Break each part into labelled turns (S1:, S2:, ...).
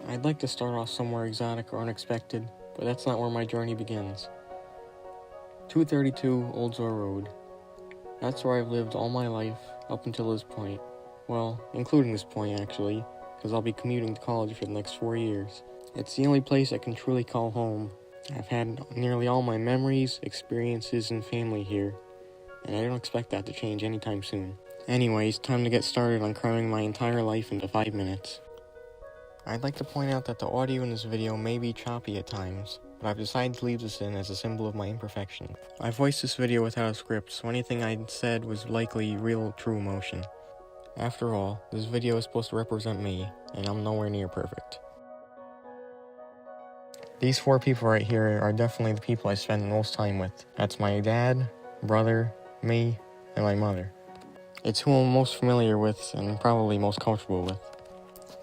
S1: I'd like to start off somewhere exotic or unexpected, but that's not where my journey begins. 232 Oldsmore Road. That's where I've lived all my life up until this point. Well, including this point actually, because I'll be commuting to college for the next 4 years. It's the only place I can truly call home. I've had nearly all my memories, experiences, and family here, and I don't expect that to change anytime soon. Anyways, time to get started on cramming my entire life into 5 minutes. I'd like to point out that the audio in this video may be choppy at times, but I've decided to leave this in as a symbol of my imperfection. I voiced this video without a script, so anything I said was likely real, true emotion. After all, this video is supposed to represent me, and I'm nowhere near perfect. These 4 people right here are definitely the people I spend the most time with. That's my dad, brother, me, and my mother. It's who I'm most familiar with and probably most comfortable with.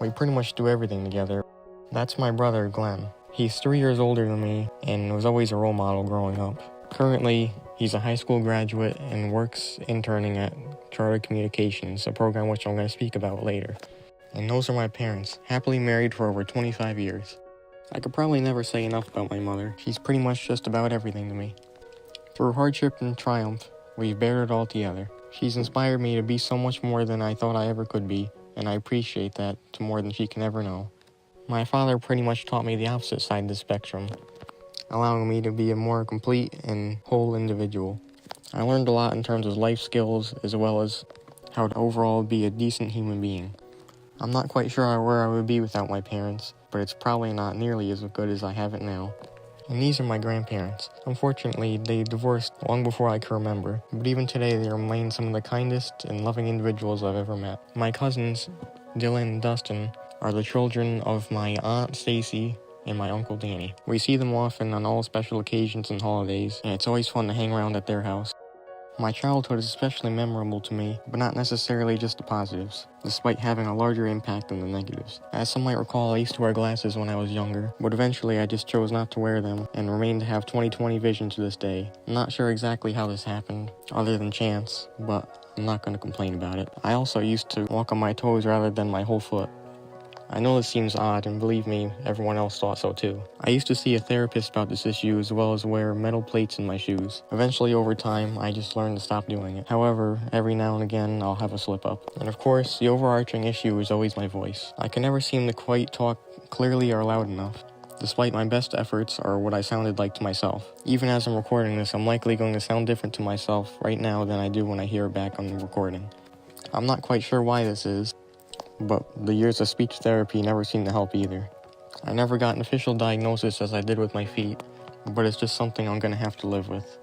S1: We pretty much do everything together. That's my brother, Glenn. He's 3 years older than me and was always a role model growing up. Currently, he's a high school graduate and works interning at Charter Communications, a program which I'm going to speak about later. And those are my parents, happily married for over 25 years. I could probably never say enough about my mother. She's pretty much just about everything to me. Through hardship and triumph, we've bared it all together. She's inspired me to be so much more than I thought I ever could be, and I appreciate that to more than she can ever know. My father pretty much taught me the opposite side of the spectrum, allowing me to be a more complete and whole individual. I learned a lot in terms of life skills, as well as how to overall be a decent human being. I'm not quite sure where I would be without my parents, but it's probably not nearly as good as I have it now. And these are my grandparents. Unfortunately, they divorced long before I can remember, but even today they remain some of the kindest and loving individuals I've ever met. My cousins, Dylan and Dustin, are the children of my Aunt Stacy and my Uncle Danny. We see them often on all special occasions and holidays, and it's always fun to hang around at their house. My childhood is especially memorable to me, but not necessarily just the positives, despite having a larger impact than the negatives. As some might recall, I used to wear glasses when I was younger, but eventually I just chose not to wear them and remain to have 20/20 vision to this day. I'm not sure exactly how this happened, other than chance, but I'm not going to complain about it. I also used to walk on my toes rather than my whole foot. I know this seems odd, and believe me, everyone else thought so too. I used to see a therapist about this issue as well as wear metal plates in my shoes. Eventually, over time, I just learned to stop doing it. However, every now and again, I'll have a slip-up. And of course, the overarching issue is always my voice. I can never seem to quite talk clearly or loud enough, despite my best efforts or what I sounded like to myself. Even as I'm recording this, I'm likely going to sound different to myself right now than I do when I hear it back on the recording. I'm not quite sure why this is, but the years of speech therapy never seemed to help either. I never got an official diagnosis as I did with my feet, but it's just something I'm gonna have to live with.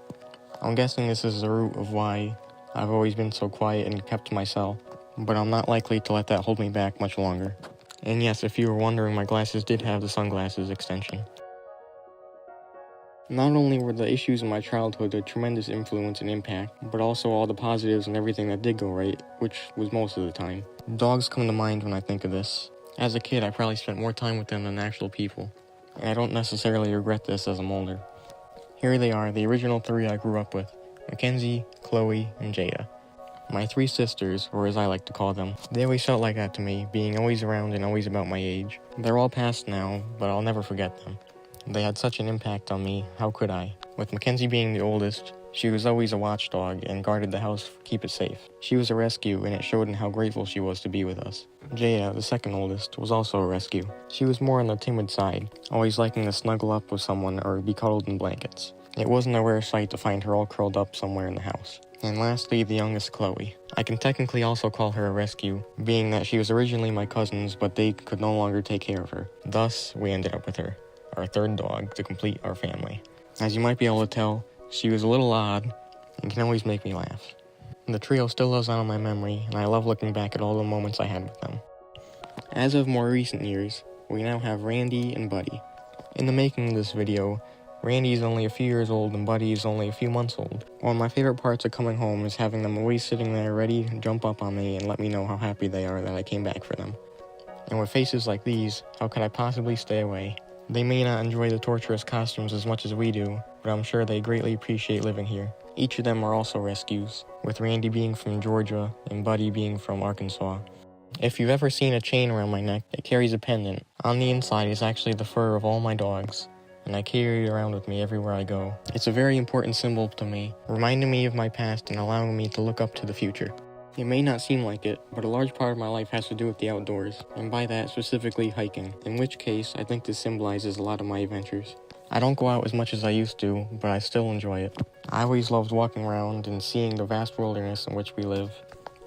S1: I'm guessing this is the root of why I've always been so quiet and kept to myself, but I'm not likely to let that hold me back much longer. And yes, if you were wondering, my glasses did have the sunglasses extension. Not only were the issues in my childhood a tremendous influence and impact, but also all the positives and everything that did go right, which was most of the time. Dogs come to mind when I think of this. As a kid, I probably spent more time with them than actual people, and I don't necessarily regret this as I'm older. Here they are, the original 3 I grew up with: Mackenzie, Chloe, and Jada. My 3 sisters, or as I like to call them. They always felt like that to me, being always around and always about my age. They're all past now, but I'll never forget them. They had such an impact on me, how could I? With Mackenzie being the oldest, she was always a watchdog and guarded the house to keep it safe. She was a rescue, and it showed in how grateful she was to be with us. Jada, the second oldest, was also a rescue. She was more on the timid side, always liking to snuggle up with someone or be cuddled in blankets. It wasn't a rare sight to find her all curled up somewhere in the house. And lastly, the youngest, Chloe. I can technically also call her a rescue, being that she was originally my cousin's, but they could no longer take care of her. Thus, we ended up with her, our 3rd dog, to complete our family. As you might be able to tell, she was a little odd and can always make me laugh. The trio still lives on in my memory, and I love looking back at all the moments I had with them. As of more recent years, we now have Randy and Buddy. In the making of this video, Randy is only a few years old and Buddy is only a few months old. One of my favorite parts of coming home is having them always sitting there ready to jump up on me and let me know how happy they are that I came back for them. And with faces like these, how could I possibly stay away? They may not enjoy the torturous costumes as much as we do, but I'm sure they greatly appreciate living here. Each of them are also rescues, with Randy being from Georgia and Buddy being from Arkansas. If you've ever seen a chain around my neck, it carries a pendant. On the inside is actually the fur of all my dogs, and I carry it around with me everywhere I go. It's a very important symbol to me, reminding me of my past and allowing me to look up to the future. It may not seem like it, but a large part of my life has to do with the outdoors, and by that specifically hiking, in which case I think this symbolizes a lot of my adventures. I don't go out as much as I used to, but I still enjoy it. I always loved walking around and seeing the vast wilderness in which we live.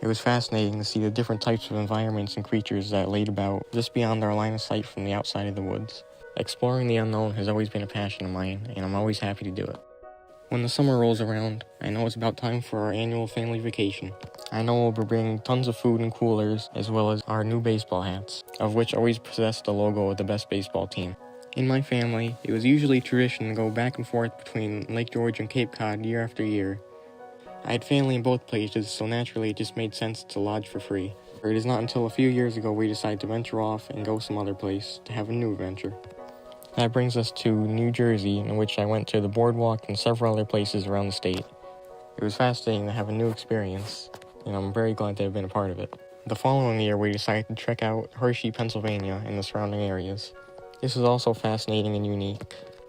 S1: It was fascinating to see the different types of environments and creatures that laid about just beyond our line of sight from the outside of the woods. Exploring the unknown has always been a passion of mine, and I'm always happy to do it. When the summer rolls around, I know it's about time for our annual family vacation. I know we'll be bringing tons of food and coolers, as well as our new baseball hats, of which always possess the logo of the best baseball team. In my family, it was usually tradition to go back and forth between Lake George and Cape Cod year after year. I had family in both places, so naturally it just made sense to lodge for free. It is not until a few years ago we decided to venture off and go some other place to have a new adventure. That brings us to New Jersey, in which I went to the boardwalk and several other places around the state. It was fascinating to have a new experience, and I'm very glad to have been a part of it. The following year we decided to check out Hershey, Pennsylvania and the surrounding areas. This is also fascinating and unique,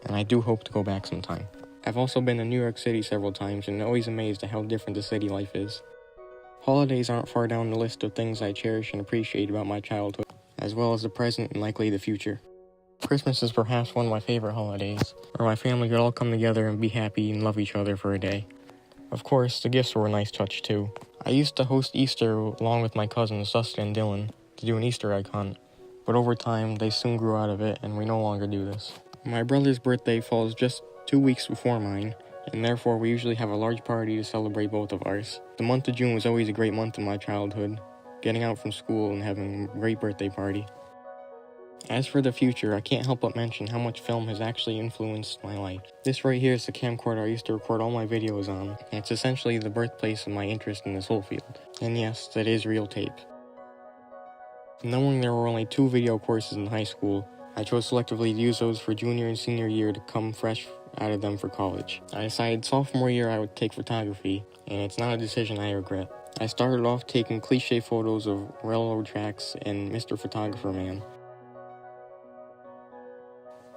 S1: and I do hope to go back sometime. I've also been to New York City several times and always amazed at how different the city life is. Holidays aren't far down the list of things I cherish and appreciate about my childhood, as well as the present and likely the future. Christmas is perhaps one of my favorite holidays, where my family could all come together and be happy and love each other for a day. Of course, the gifts were a nice touch too. I used to host Easter along with my cousins Dustin and Dylan to do an Easter egg hunt, but over time they soon grew out of it and we no longer do this. My brother's birthday falls just 2 weeks before mine, and therefore we usually have a large party to celebrate both of ours. The month of June was always a great month in my childhood, getting out from school and having a great birthday party. As for the future, I can't help but mention how much film has actually influenced my life. This right here is the camcorder I used to record all my videos on, and it's essentially the birthplace of my interest in this whole field. And yes, that is real tape. Knowing there were only 2 video courses in high school, I chose selectively to use those for junior and senior year to come fresh out of them for college. I decided sophomore year I would take photography, and it's not a decision I regret. I started off taking cliche photos of railroad tracks and Mr. Photographer Man,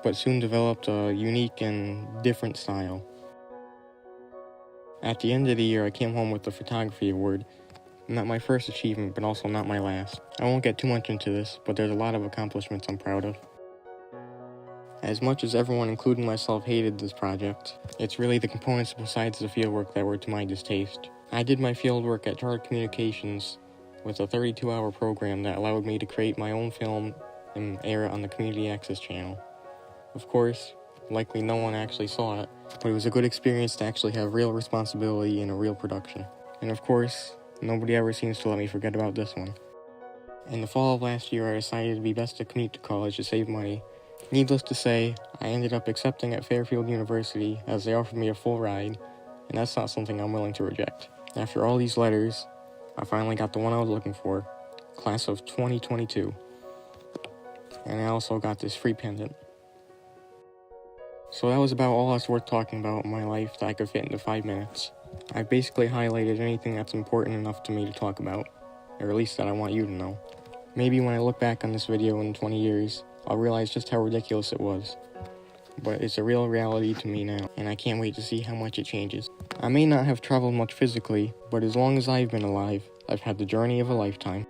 S1: but soon developed a unique and different style. At the end of the year, I came home with the photography award. Not my first achievement, but also not my last. I won't get too much into this, but there's a lot of accomplishments I'm proud of. As much as everyone, including myself, hated this project, it's really the components besides the fieldwork that were to my distaste. I did my fieldwork at Charter Communications with a 32-hour program that allowed me to create my own film and air it on the Community Access channel. Of course, likely no one actually saw it, but it was a good experience to actually have real responsibility in a real production. And of course, nobody ever seems to let me forget about this one. In the fall of last year, I decided it'd be best to commute to college to save money. Needless to say, I ended up accepting at Fairfield University as they offered me a full ride, and that's not something I'm willing to reject. After all these letters, I finally got the one I was looking for, class of 2022. And I also got this free pendant. So that was about all that's worth talking about in my life that I could fit into 5 minutes. I've basically highlighted anything that's important enough to me to talk about, or at least that I want you to know. Maybe when I look back on this video in 20 years, I'll realize just how ridiculous it was. But it's a real reality to me now, and I can't wait to see how much it changes. I may not have traveled much physically, but as long as I've been alive, I've had the journey of a lifetime.